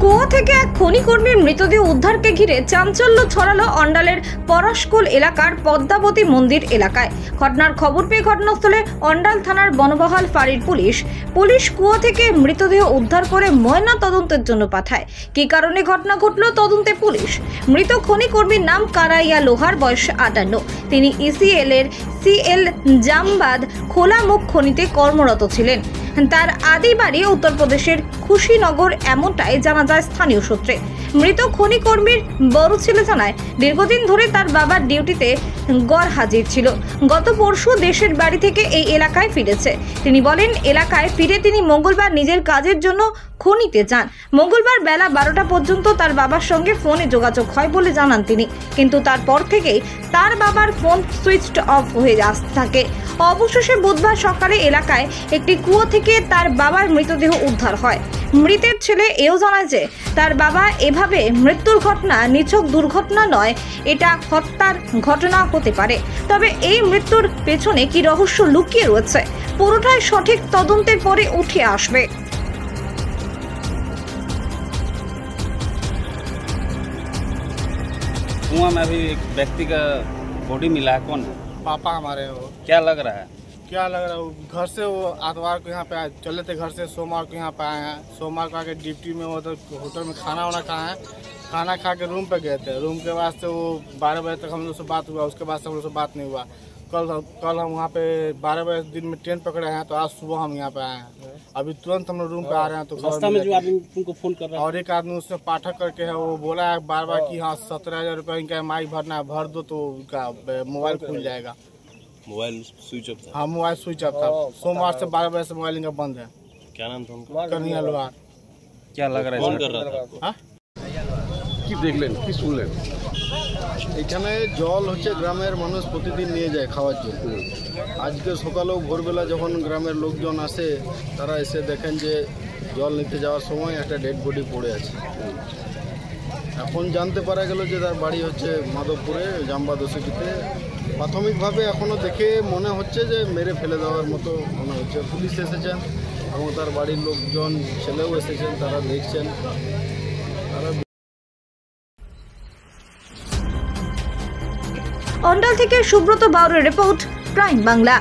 কুয়ো থেকে এক খনিকর্মীর মৃতদেহ উদ্ধারকে ঘিরে চাঞ্চল্য ছড়ালো অন্ডালের পরাশকুল এলাকার পদ্মাবতী মন্দির এলাকায়। ঘটনার খবর পেয়ে ঘটনাস্থলে অন্ডাল থানার বনবহাল ফাঁড়ির পুলিশ কুয়ো থেকে মৃতদেহ উদ্ধার করে ময়না তদন্তের জন্য পাঠায়। কী কারণে ঘটনা ঘটল তদন্তে পুলিশ। মৃত খনিকর্মীর নাম কারাইয়া লোহার, বয়স 58। তিনি ইসিএল এর সিএল জামবাদ খোলামুখ খনিতে কর্মরত ছিলেন। তার আদি বাড়ি উত্তরপ্রদেশের খুশিনগর, এমনটাই জানা যায় স্থানীয় সূত্রে। মৃত খনিকর্মীর বড় ছেলে জানায়, দীর্ঘদিন ধরে তার বাবার ডিউটিতে গড় হাজির ছিল। গত পরশু দেশের বাড়ি থেকে এই এলাকায় ফিরেছে। তিনি বলেন, এলাকায় ফিরে তিনি মঙ্গলবার নিজের কাজের জন্য খনিতে যান। মঙ্গলবার বেলা 12টা পর্যন্ত তার বাবার সঙ্গে ফোনে যোগাযোগ হয় বলে জানান তিনি, কিন্তু তারপর থেকেই তার বাবার ফোন সুইচড অফ হয়ে আসতে থাকে। অবশেষে বুধবার সকালে এলাকায় একটি কুয়ো থেকে তার বাবার মৃতদেহ উদ্ধার হয়। মৃতের ছেলে এও জানায় যে তার বাবা এভাবে মৃত্যুর ঘটনা নিছক দুর্ঘটনা নয়, এটা হত্যার ঘটনা হতে পারে। তবে এই মৃত্যুর পেছনে কি রহস্য লুকিয়ে রয়েছে, পুরোটাই সঠিক তদন্তের পরে উঠে আসবে। कुआं में अभी एक व्यक्ति का बॉडी मिला है, कौन है? पापा हमारे वो। क्या लग रहा है? क्या लग रहा है, वो घर से वो आतवार को यहाँ पे आए, चले थे घर से, सोमवार को यहाँ पे आए हैं। सोमवार को आके ड्यूटी में वो तो होटल में खाना वाना खाए हैं। खाना खा के रूम पे गए थे। रूम के बाद से वो 12 बजे तक हम लोग से बात हुआ, उसके बाद से हम लोग से बात नहीं हुआ। कल हम वहाँ पे 12 बजे दिन में ट्रेन पकड़े हैं, तो आज सुबह हम यहाँ पे आए हैं। अभी तुरंत हम लोग रूम पे आ रहे हैं। तो रास्ता में जो आदमी तुमको फोन कर रहा है, और एक आदमी उससे पाठक करके है, वो बोला है बार बार कि हाँ 17,000 रुपये इनका EMI भरना है, भर दो तो उनका मोबाइल खुल जाएगा। मोबाइल स्विच ऑफ था? हाँ, मोबाइल स्विच ऑफ था। सोमवार से 12 बजे से मोबाइल इनका बंद है। क्या नाम था उनका? कन्हैया लोहार। क्या लग रहा है? कौन कर रहा था? কি দেখলেন, কি শুনলেন? এখানে জল হচ্ছে গ্রামের মানুষ প্রতিদিন নিয়ে যায় খাওয়ার জন্য। আজকে সকালেও ভোরবেলা যখন গ্রামের লোকজন আসে, তারা এসে দেখেন যে জল নিতে যাওয়ার সময় একটা ডেড বডি পড়ে আছে। এখন জানতে পারা গেল যে তার বাড়ি হচ্ছে মাধবপুরে জামবাদ ওসিটিতে। প্রাথমিকভাবে এখনও দেখে মনে হচ্ছে যে মেরে ফেলে দেওয়ার মতো মনে হচ্ছে। পুলিশ এসেছেন এবং তার বাড়ির লোকজন, ছেলেও এসেছেন, তারা দেখছেন। অন্ডাল থেকে সুব্রত বাউরের রিপোর্ট, প্রাইম বাংলা।